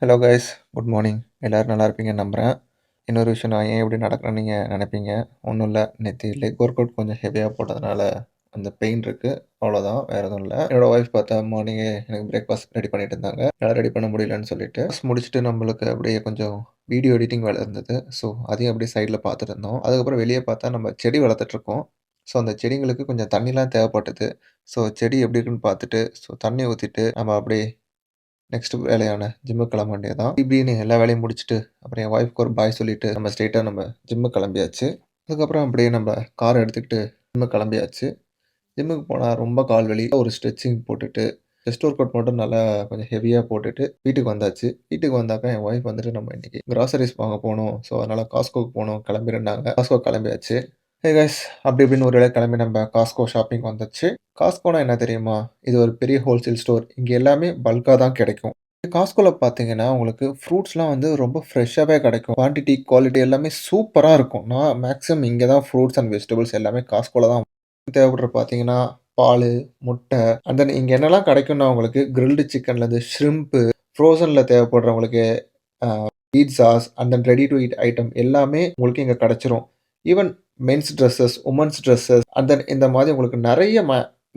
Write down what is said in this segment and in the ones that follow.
Hello guys, good morning. எல்லோரும் நல்லா இருப்பீங்கன்னு நம்புகிறேன். இன்னொரு விஷயம், நான் ஏன் இப்படி நடக்கிறேன்னு நீங்கள் நினைப்பீங்க. ஒன்றும் இல்லை, நேற்று லெக் ஒர்க் அவுட் கொஞ்சம் ஹெவியாக போட்டதுனால அந்த பெயின் இருக்குது, அவ்வளோதான், வேறு எதுவும் இல்லை. என்னோட ஒய்ஃப் பார்த்தா மார்னிங்கே எனக்கு பிரேக்ஃபாஸ்ட் ரெடி பண்ணிட்டு இருந்தாங்க. என்னால் ரெடி பண்ண முடியலன்னு சொல்லிட்டு முடிச்சுட்டு நம்மளுக்கு அப்படியே கொஞ்சம் வீடியோ எடிட்டிங் வேலை இருந்தது. ஸோ அதையும் அப்படியே சைடில் பார்த்துட்டு இருந்தோம். அதுக்கப்புறம் வெளியே பார்த்தா நம்ம செடி வளர்த்துட்ருக்கோம். ஸோ அந்த செடிங்களுக்கு கொஞ்சம் தண்ணிலாம் தேவைப்பட்டது. ஸோ செடி எப்படி இருக்குன்னு பார்த்துட்டு தண்ணி ஊற்றிட்டு நம்ம அப்படியே நெக்ஸ்ட் வேலையான ஜிம்முக்கு கிளம்ப வேண்டியது தான். இப்படின்னு எல்லா வேலையும் முடிச்சுட்டு, அப்புறம் என் ஒய்ஃப்க்கு ஒரு பாய் சொல்லிட்டு, நம்ம ஸ்ட்ரெயிட்டா நம்ம ஜிம்முக்கு கிளம்பியாச்சு. அதுக்கப்புறம் அப்படியே நம்ம கார் எடுத்துக்கிட்டு ஜிம்முக்கு கிளம்பியாச்சு. ஜிம்முக்கு போனா ரொம்ப கால் வலி. ஒரு ஸ்ட்ரெச்சிங் போட்டுட்டு, செஸ்ட் ஒர்க் அவுட் மட்டும் நல்லா கொஞ்சம் ஹெவியா போட்டுட்டு வீட்டுக்கு வந்தாச்சு. வீட்டுக்கு வந்தாக்கா என் ஒய்ஃப் வந்துட்டு நம்ம இன்னைக்கு கிராசரிஸ் வாங்க போணும். ஸோ அதனால காஸ்ட்கோக்கு போணும் கிளம்பிருந்தாங்க. காஸ்ட்கோ கிளம்பியாச்சு. ஹே கைஸ், அப்படி இப்படின்னு ஒரு வேளை கிளம்பி நம்ம காஸ்ட்கோ ஷாப்பிங் வந்தாச்சு. காஸ்ட்கோனா என்ன தெரியுமா? இது ஒரு பெரிய ஹோல்சேல் ஸ்டோர். இங்க எல்லாமே பல்கா தான் கிடைக்கும். காஸ்ட்கோல பார்த்தீங்கன்னா, உங்களுக்கு ஃப்ரூட்ஸ்லாம் வந்து ரொம்ப ஃப்ரெஷ்ஷாவே கிடைக்கும். குவான்டிட்டி, குவாலிட்டி எல்லாமே சூப்பரா இருக்கும். நான் மேக்ஸிமம் இங்க தான் ஃப்ரூட்ஸ் அண்ட் வெஜிடபிள்ஸ் எல்லாமே காஸ்ட்கோல தான் தேவைப்படுற பார்த்தீங்கன்னா, பாலு, முட்டை அண்ட் தென் இங்க என்னலாம் கிடைக்கும்னா உங்களுக்கு கிரில்டு சிக்கன்லேருந்து ஷ்ரிம்ப்பு, ஃப்ரோசன்ல தேவைப்படுறவங்களுக்கு pizzas and then ready to eat item எல்லாமே உங்களுக்கு இங்க கிடைச்சிரும். Even men's dresses, women's dresses and then இந்த மாதிரி உங்களுக்கு நெறைய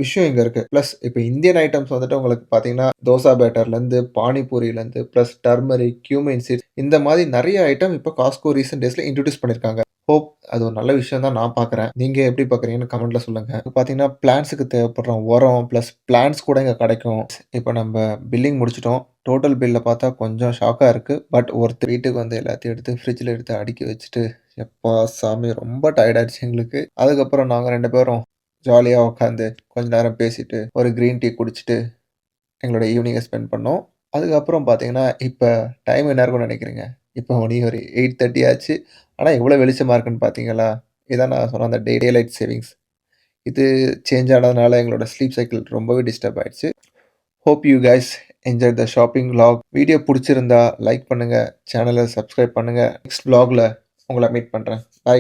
விஷயம் இங்க இருக்கு. பிளஸ் இப்ப இந்தியன் ஐட்டம்ஸ் வந்துட்டு உங்களுக்கு பார்த்தீங்கன்னா, தோசா பேட்டர்லேருந்து, பானிபூரிலேருந்து, பிளஸ் டர்மரிக், கியூமின் சீட்ஸ் இந்த மாதிரி நெறைய ஐட்டம் இப்ப காஸ்ட்கோ ரீசென்ட் டேஸ்ல இன்ட்ரோடியூஸ் பண்ணியிருக்காங்க. ஹோப் அது ஒரு நல்ல விஷயம் தான் நான் பார்க்குறேன். நீங்க எப்படி பார்க்குறீங்கன்னு கமெண்ட்ல சொல்லுங்க. பார்த்தீங்கன்னா, பிளான்ட்ஸ்க்கு தேவைப்படுற உரம், பிளஸ் பிளான்ட்ஸ் கூட இங்க கிடைக்கும். இப்ப நம்ப பில்லிங் முடிச்சுட்டோம். டோட்டல் பில்ல பார்த்தா கொஞ்சம் ஷாக்கா இருக்கு. பட் ஒருத்தர் வீட்டுக்கு வந்து எல்லாத்தையும் எடுத்து ஃப்ரிட்ஜ்ல எடுத்து அடுக்கி வச்சுட்டு, எப்பா சாமி ரொம்ப டயர்ட் ஆயிடுச்சு எங்களுக்கு. அதுக்கப்புறம் நாங்க 2 பேரும் ஜாலியா உட்காந்து கொஞ்ச நேரம் பேசிட்டு, ஒரு கிரீன் டீ குடிச்சிட்டு எங்களோட ஈவினிங்க ஸ்பெண்ட் பண்ணோம். அதுக்கப்புறம் பார்த்தீங்கன்னா, இப்ப டைம் என்ன இருக்கும்னு நினைக்கிறீங்க? இப்போ மணி ஒரு 8:30 ஆச்சு. ஆனா எவ்வளோ வெளிச்சமா இருக்குன்னு பார்த்தீங்களா? இதான் நான் சொன்ன அந்த டே லைட் சேவிங்ஸ். இது சேஞ்ச் ஆனதுனால எங்களோட ஸ்லீப் சைக்கிள் ரொம்பவே டிஸ்டர்ப் ஆயிடுச்சு. Hope you guys enjoy the shopping vlog. Video புடிச்சிருந்தா லைக் பண்ணுங்க, சேனல சப்ஸ்கிரைப் பண்ணுங்க. நெக்ஸ்ட் விளாக்ல உங்கள மீட் பண்றேன். பாய்.